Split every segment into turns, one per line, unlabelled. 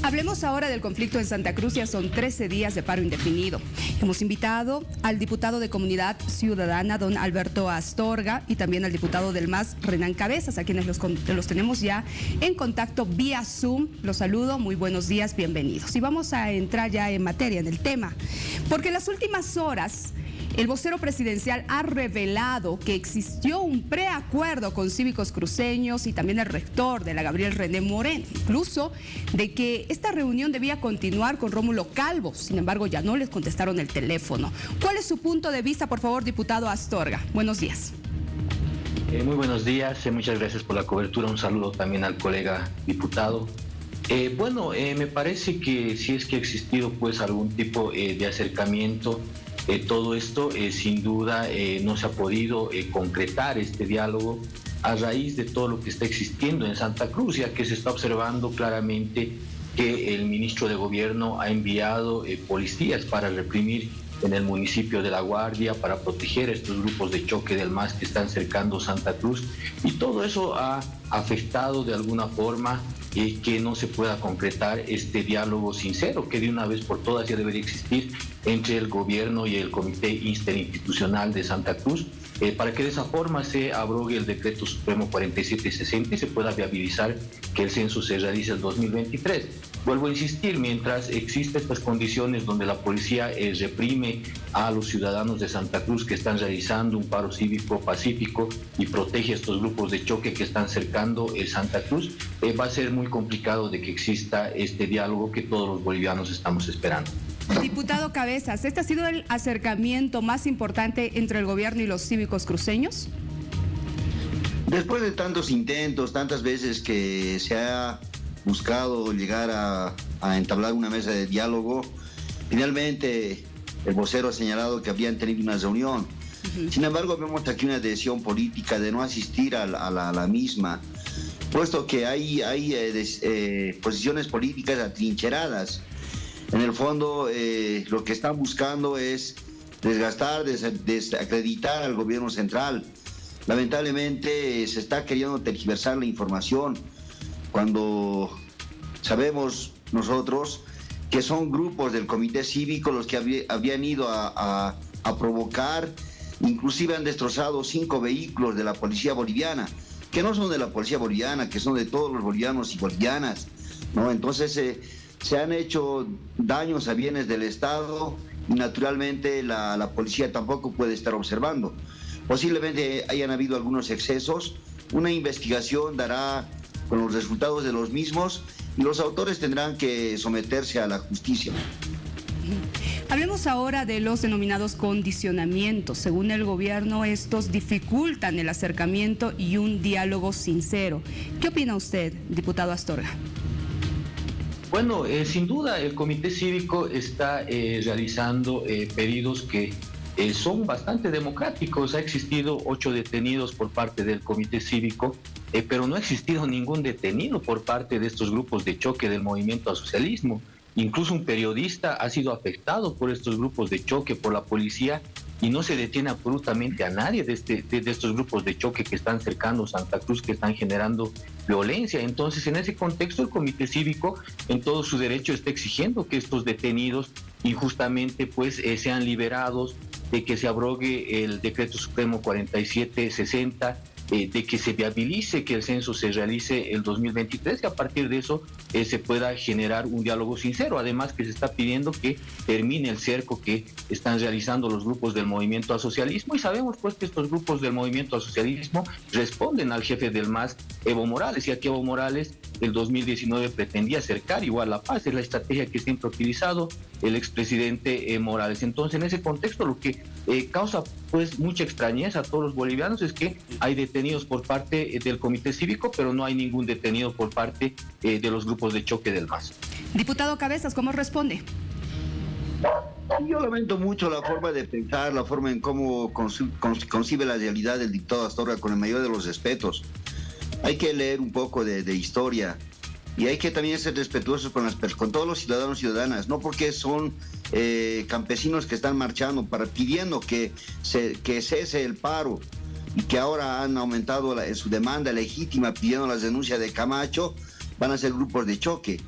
Hablemos ahora del conflicto en Santa Cruz. Ya son 13 días de paro indefinido. Hemos invitado al diputado de Comunidad Ciudadana, don Alberto Astorga, y también al diputado del MAS, Renan Cabezas, a quienes los tenemos ya en contacto vía Zoom. Los saludo, muy buenos días, bienvenidos. Y vamos a entrar ya en materia, en el tema, porque en las últimas horas el vocero presidencial ha revelado que existió un preacuerdo con cívicos cruceños y también el rector de la Gabriel René Moreno, incluso de que esta reunión debía continuar con Rómulo Calvo. Sin embargo, ya no les contestaron el teléfono. ¿Cuál es su punto de vista, por favor, diputado Astorga? Buenos días.
Muy buenos días, muchas gracias por la cobertura. Un saludo también al colega diputado. Me parece que si es que ha existido pues algún tipo de acercamiento, todo esto sin duda no se ha podido concretar este diálogo a raíz de todo lo que está existiendo en Santa Cruz, ya que se está observando claramente que el ministro de Gobierno ha enviado policías para reprimir en el municipio de La Guardia, para proteger a estos grupos de choque del MAS que están cercando Santa Cruz, y todo eso ha afectado de alguna forma que no se pueda concretar este diálogo sincero que de una vez por todas ya debería existir entre el gobierno y el Comité Interinstitucional de Santa Cruz, para que de esa forma se abrogue el decreto supremo 4760 y se pueda viabilizar que el censo se realice el 2023. Vuelvo a insistir, mientras existen estas condiciones donde la policía reprime a los ciudadanos de Santa Cruz que están realizando un paro cívico pacífico y protege a estos grupos de choque que están cercando Santa Cruz, va a ser muy complicado de que exista este diálogo que todos los bolivianos estamos esperando.
Diputado Cabezas, ¿este ha sido el acercamiento más importante entre el gobierno y los cívicos cruceños?
Después de tantos intentos, tantas veces que se ha buscado llegar a entablar una mesa de diálogo, finalmente el vocero ha señalado que habían tenido una reunión. Sin embargo, vemos aquí una decisión política de no asistir a la misma, puesto que hay posiciones políticas atrincheradas. En el fondo, lo que están buscando es desgastar, desacreditar al gobierno central. Lamentablemente se está queriendo tergiversar la información, cuando sabemos nosotros que son grupos del comité cívico los que habían ido a provocar, inclusive han destrozado 5 vehículos de la policía boliviana, que no son de la policía boliviana, que son de todos los bolivianos y bolivianas, ¿no? Entonces se han hecho daños a bienes del Estado y naturalmente la policía tampoco puede estar observando. Posiblemente hayan habido algunos excesos, una investigación dará con los resultados de los mismos y los autores tendrán que someterse a la justicia.
Hablemos ahora de los denominados condicionamientos. Según el gobierno, estos dificultan el acercamiento y un diálogo sincero. ¿Qué opina usted, diputado Astorga?
Bueno, sin duda el Comité Cívico está realizando pedidos que son bastante democráticos. Ha existido 8 detenidos por parte del Comité Cívico, pero no ha existido ningún detenido por parte de estos grupos de choque del movimiento al socialismo. Incluso un periodista ha sido afectado por estos grupos de choque, por la policía, y no se detiene absolutamente a nadie de estos grupos de choque que están cercando Santa Cruz, que están generando violencia. Entonces, en ese contexto, el Comité Cívico, en todo su derecho, está exigiendo que estos detenidos injustamente pues sean liberados, de que se abrogue el decreto supremo 4760, de que se viabilice que el censo se realice el 2023 y a partir de eso se pueda generar un diálogo sincero. Además que se está pidiendo que termine el cerco que están realizando los grupos del movimiento al socialismo, y sabemos pues que estos grupos del movimiento al socialismo responden al jefe del MAS, Evo Morales, y aquí Evo Morales el 2019 pretendía acercar igual la paz. Es la estrategia que siempre ha utilizado el expresidente Morales. Entonces, en ese contexto, lo que causa pues mucha extrañeza a todos los bolivianos es que hay detenidos por parte del Comité Cívico, pero no hay ningún detenido por parte de los grupos de choque del MAS.
Diputado Cabezas, ¿cómo responde?
Yo lamento mucho la forma de pensar, la forma en cómo concibe la realidad del diputado Astorga, con el mayor de los respetos. Hay que leer un poco de historia y hay que también ser respetuosos con todos los ciudadanos y ciudadanas, no porque son campesinos que están marchando pidiendo que cese el paro y que ahora han aumentado su demanda legítima pidiendo las denuncias de Camacho, van a ser grupos de choque.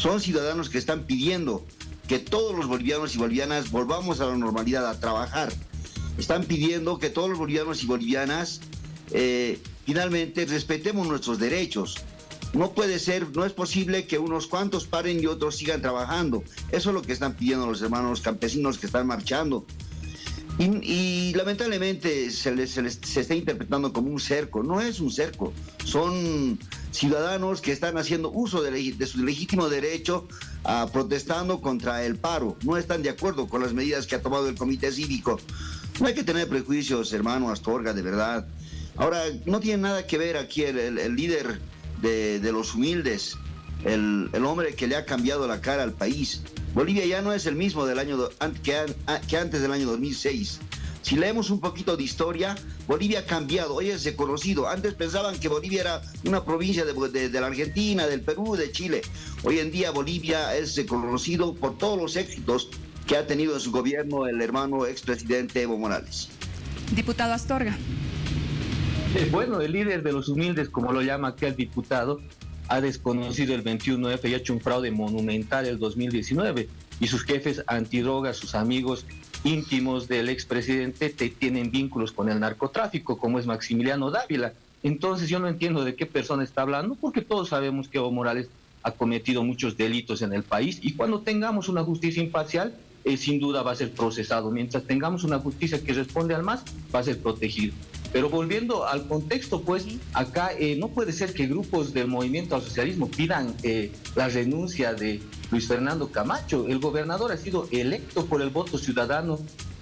son ciudadanos que están pidiendo que todos los bolivianos y bolivianas volvamos a la normalidad, a trabajar. Están pidiendo que todos los bolivianos y bolivianas finalmente respetemos nuestros derechos. No puede ser, no es posible que unos cuantos paren y otros sigan trabajando. Eso es lo que están pidiendo los hermanos campesinos que están marchando. Y lamentablemente se está interpretando como un cerco. No es un cerco, son ciudadanos que están haciendo uso de su legítimo derecho protestando contra el paro. No están de acuerdo con las medidas que ha tomado el Comité Cívico. No hay que tener prejuicios, hermano Astorga, de verdad. Ahora, no tiene nada que ver aquí el líder de los humildes, el hombre que le ha cambiado la cara al país. Bolivia ya no es el mismo que antes del año 2006. Si leemos un poquito de historia, Bolivia ha cambiado, hoy es reconocido. Antes pensaban que Bolivia era una provincia de la Argentina, del Perú, de Chile. Hoy en día Bolivia es reconocido por todos los éxitos que ha tenido en su gobierno el hermano expresidente Evo Morales.
Diputado Astorga.
Bueno, el líder de los humildes, como lo llama aquel diputado, ha desconocido el 21F y ha hecho un fraude monumental el 2019. Y sus jefes antidrogas, sus amigos íntimos del expresidente, tienen vínculos con el narcotráfico, como es Maximiliano Dávila. Entonces yo no entiendo de qué persona está hablando, porque todos sabemos que Evo Morales ha cometido muchos delitos en el país, y cuando tengamos una justicia imparcial, sin duda va a ser procesado. Mientras tengamos una justicia que responde al MAS, va a ser protegido. Pero volviendo al contexto, pues acá no puede ser que grupos del movimiento al socialismo pidan la renuncia de Luis Fernando Camacho. El gobernador ha sido electo por el voto ciudadano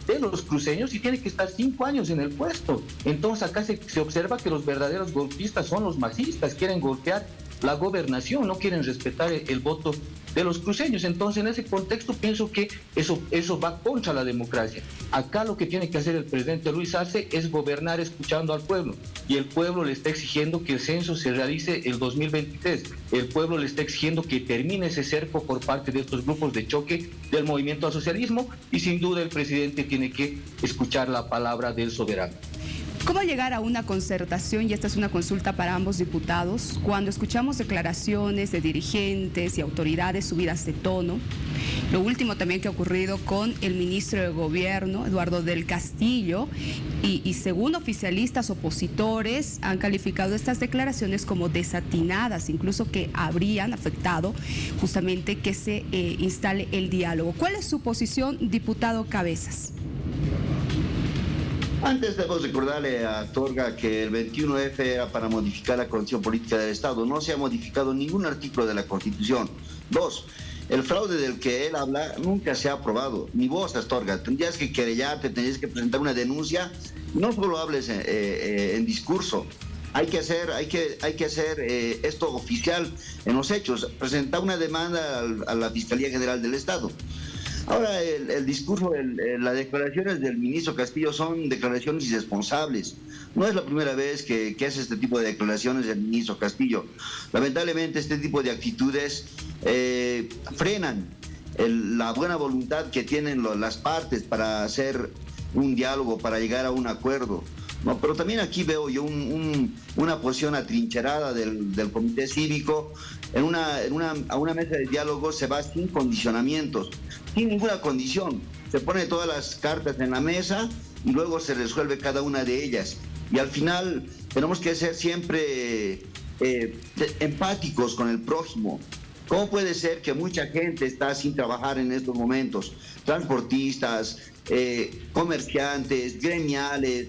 de los cruceños y tiene que estar 5 años en el puesto. Entonces acá se observa que los verdaderos golpistas son los masistas, quieren golpear la gobernación, no quieren respetar el voto de los cruceños. Entonces, en ese contexto pienso que eso va contra la democracia. Acá lo que tiene que hacer el presidente Luis Arce es gobernar escuchando al pueblo, y el pueblo le está exigiendo que el censo se realice el 2023. El pueblo le está exigiendo que termine ese cerco por parte de estos grupos de choque del movimiento al socialismo, y sin duda el presidente tiene que escuchar la palabra del soberano.
¿Cómo llegar a una concertación? Y esta es una consulta para ambos diputados. Cuando escuchamos declaraciones de dirigentes y autoridades subidas de tono, lo último también que ha ocurrido con el ministro de Gobierno, Eduardo del Castillo, y según oficialistas opositores han calificado estas declaraciones como desatinadas, incluso que habrían afectado justamente que se instale el diálogo. ¿Cuál es su posición, diputado Cabezas?
Antes debemos recordarle a Astorga que el 21F era para modificar la constitución política del Estado. No se ha modificado ningún artículo de la Constitución. 2, el fraude del que él habla nunca se ha aprobado. Ni vos, Astorga, tendrías que querellarte, tendrías que presentar una denuncia. No solo hables en discurso. Hay que hacer esto oficial en los hechos. Presentar una demanda a la Fiscalía General del Estado. Ahora, el discurso, las declaraciones del ministro Castillo son declaraciones irresponsables. No es la primera vez que hace este tipo de declaraciones el ministro Castillo. Lamentablemente, este tipo de actitudes frenan la buena voluntad que tienen las partes para hacer un diálogo, para llegar a un acuerdo. No, pero también aquí veo yo una posición atrincherada del Comité Cívico. A una mesa de diálogo se va sin condicionamientos, sin ninguna condición. Se pone todas las cartas en la mesa y luego se resuelve cada una de ellas. Y al final tenemos que ser siempre empáticos con el prójimo. ¿Cómo puede ser que mucha gente está sin trabajar en estos momentos? Transportistas, comerciantes, gremiales,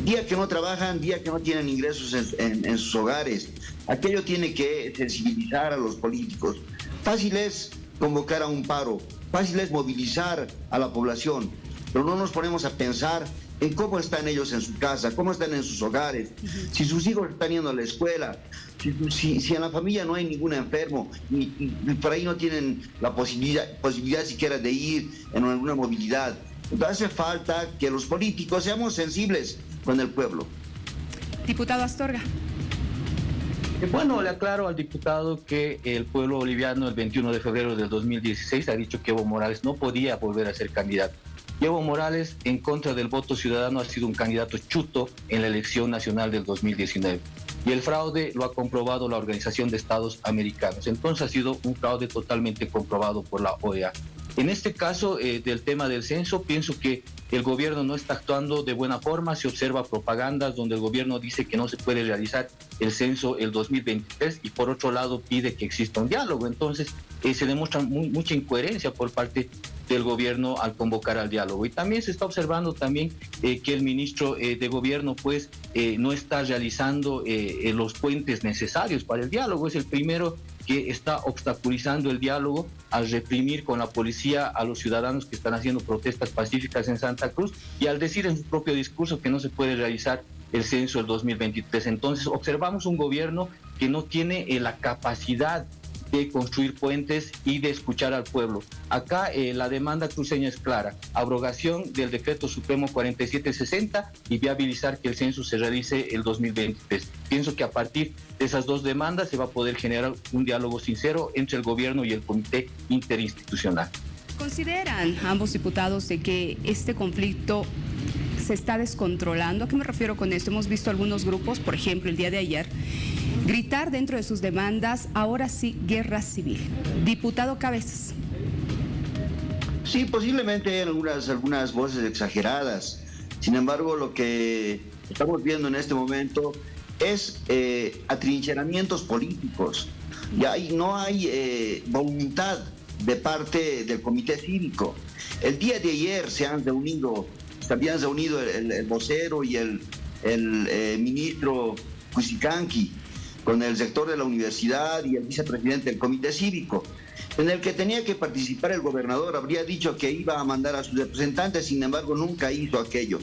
día que no trabajan, día que no tienen ingresos en sus hogares. Aquello tiene que sensibilizar a los políticos. Fácil es convocar a un paro, fácil es movilizar a la población, pero no nos ponemos a pensar en cómo están ellos en su casa, cómo están en sus hogares, si sus hijos están yendo a la escuela, si en la familia no hay ningún enfermo y por ahí no tienen la posibilidad siquiera de ir en alguna movilidad. Entonces hace falta que los políticos seamos sensibles con el pueblo.
Diputado Astorga.
Bueno, le aclaro al diputado que el pueblo boliviano el 21 de febrero del 2016 ha dicho que Evo Morales no podía volver a ser candidato. Y Evo Morales, en contra del voto ciudadano, ha sido un candidato chuto en la elección nacional del 2019. y el fraude lo ha comprobado la Organización de Estados Americanos. Entonces ha sido un fraude totalmente comprobado por la OEA. En este caso del tema del censo, pienso que el gobierno no está actuando de buena forma. Se observa propagandas donde el gobierno dice que no se puede realizar el censo el 2023 y por otro lado pide que exista un diálogo. Entonces se demuestra mucha incoherencia por parte del gobierno al convocar al diálogo. Y también se está observando también que el ministro de gobierno pues no está realizando los puentes necesarios para el diálogo. Es el primero que está obstaculizando el diálogo al reprimir con la policía a los ciudadanos que están haciendo protestas pacíficas en Santa Cruz y al decir en su propio discurso que no se puede realizar el censo del 2023. Entonces observamos un gobierno que no tiene la capacidad de construir puentes y de escuchar al pueblo. Acá la demanda cruceña es clara: abrogación del Decreto Supremo 4760 y viabilizar que el censo se realice el 2023. Pienso que a partir de esas dos demandas se va a poder generar un diálogo sincero entre el gobierno y el Comité Interinstitucional.
¿Consideran ambos diputados de que este conflicto se está descontrolando? ¿A qué me refiero con esto? Hemos visto algunos grupos, por ejemplo, el día de ayer, gritar dentro de sus demandas, ahora sí, guerra civil. Diputado Cabezas.
Sí, posiblemente hay algunas voces exageradas. Sin embargo, lo que estamos viendo en este momento es atrincheramientos políticos. No hay voluntad de parte del Comité Cívico. El día de ayer se habían reunido el vocero y el ministro Cusicanqui con el rector de la universidad y el vicepresidente del Comité Cívico, en el que tenía que participar el gobernador. Habría dicho que iba a mandar a sus representantes, sin embargo nunca hizo aquello.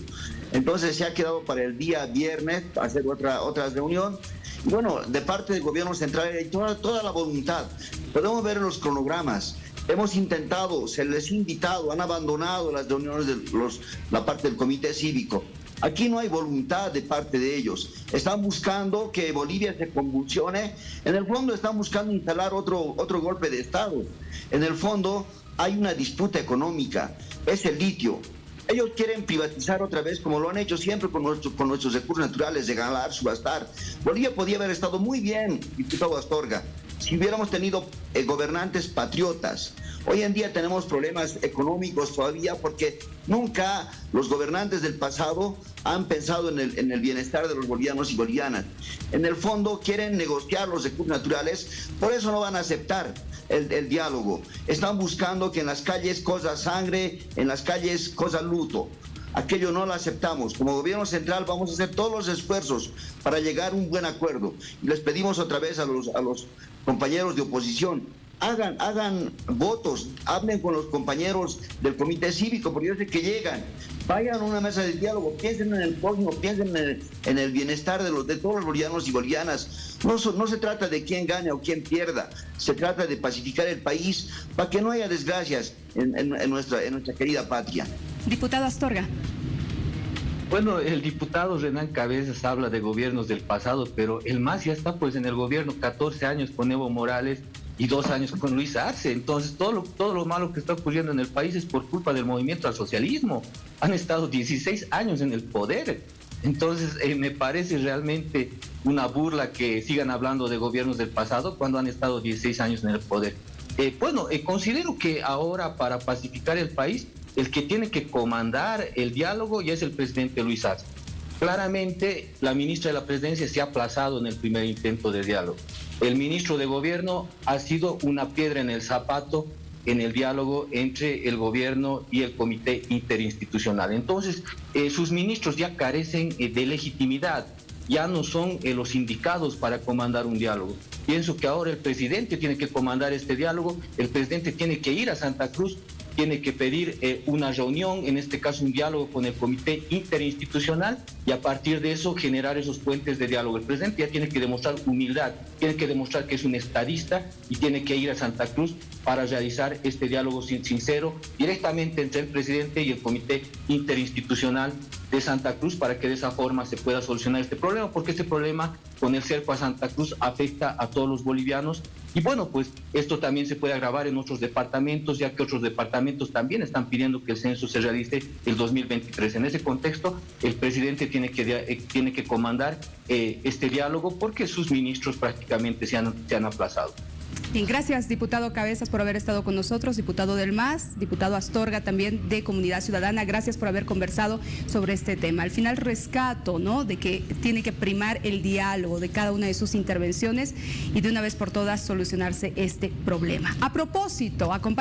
Entonces se ha quedado para el día viernes hacer otra reunión. Y bueno, de parte del gobierno central hay toda la voluntad. Podemos ver los cronogramas. Hemos intentado, se les ha invitado, han abandonado las reuniones de la parte del Comité Cívico. Aquí no hay voluntad de parte de ellos. Están buscando que Bolivia se convulsione. En el fondo están buscando instalar otro golpe de Estado. En el fondo hay una disputa económica. Es el litio. Ellos quieren privatizar otra vez, como lo han hecho siempre con nuestros recursos naturales, regalar, subastar. Bolivia podía haber estado muy bien, diputado Astorga, si hubiéramos tenido gobernantes patriotas. Hoy en día tenemos problemas económicos todavía porque nunca los gobernantes del pasado han pensado en el bienestar de los bolivianos y bolivianas. En el fondo quieren negociar los recursos naturales, por eso no van a aceptar el diálogo. Están buscando que en las calles corra sangre, en las calles corra luto. Aquello no lo aceptamos. Como gobierno central vamos a hacer todos los esfuerzos para llegar a un buen acuerdo. Y les pedimos otra vez a los compañeros de oposición, hagan votos, hablen con los compañeros del Comité Cívico, porque yo sé que llegan. Vayan a una mesa de diálogo, piensen en el prójimo, piensen en el bienestar de todos los bolivianos y bolivianas. No se trata de quién gane o quién pierda, se trata de pacificar el país para que no haya desgracias en nuestra querida patria.
Diputado Astorga.
Bueno, el diputado Renan Cabezas habla de gobiernos del pasado, pero el MAS ya está pues en el gobierno 14 años con Evo Morales y 2 años con Luis Arce. Entonces todo lo malo que está ocurriendo en el país es por culpa del movimiento al socialismo. Han estado 16 años en el poder. Entonces me parece realmente una burla que sigan hablando de gobiernos del pasado cuando han estado 16 años en el poder. Considero que ahora, para pacificar el país, el que tiene que comandar el diálogo ya es el presidente Luis Arce. Claramente la ministra de la Presidencia se ha aplazado en el primer intento de diálogo. El ministro de Gobierno ha sido una piedra en el zapato en el diálogo entre el gobierno y el Comité Interinstitucional. Entonces, sus ministros ya carecen de legitimidad, ya no son los indicados para comandar un diálogo. Pienso que ahora el presidente tiene que comandar este diálogo, el presidente tiene que ir a Santa Cruz, tiene que pedir una reunión, en este caso un diálogo con el Comité Interinstitucional, y a partir de eso generar esos puentes de diálogo. El presidente ya tiene que demostrar humildad, tiene que demostrar que es un estadista y tiene que ir a Santa Cruz para realizar este diálogo sincero directamente entre el presidente y el Comité Interinstitucional de Santa Cruz para que de esa forma se pueda solucionar este problema, porque este problema con el cerco a Santa Cruz afecta a todos los bolivianos. Y bueno, pues esto también se puede agravar en otros departamentos, ya que otros departamentos también están pidiendo que el censo se realice el 2023. En ese contexto, el presidente tiene que comandar este diálogo porque sus ministros prácticamente se han aplazado.
Bien, gracias, diputado Cabezas, por haber estado con nosotros, diputado del MAS, diputado Astorga también de Comunidad Ciudadana, gracias por haber conversado sobre este tema. Al final rescato, ¿no?, de que tiene que primar el diálogo de cada una de sus intervenciones y de una vez por todas solucionarse este problema. A propósito, acompaña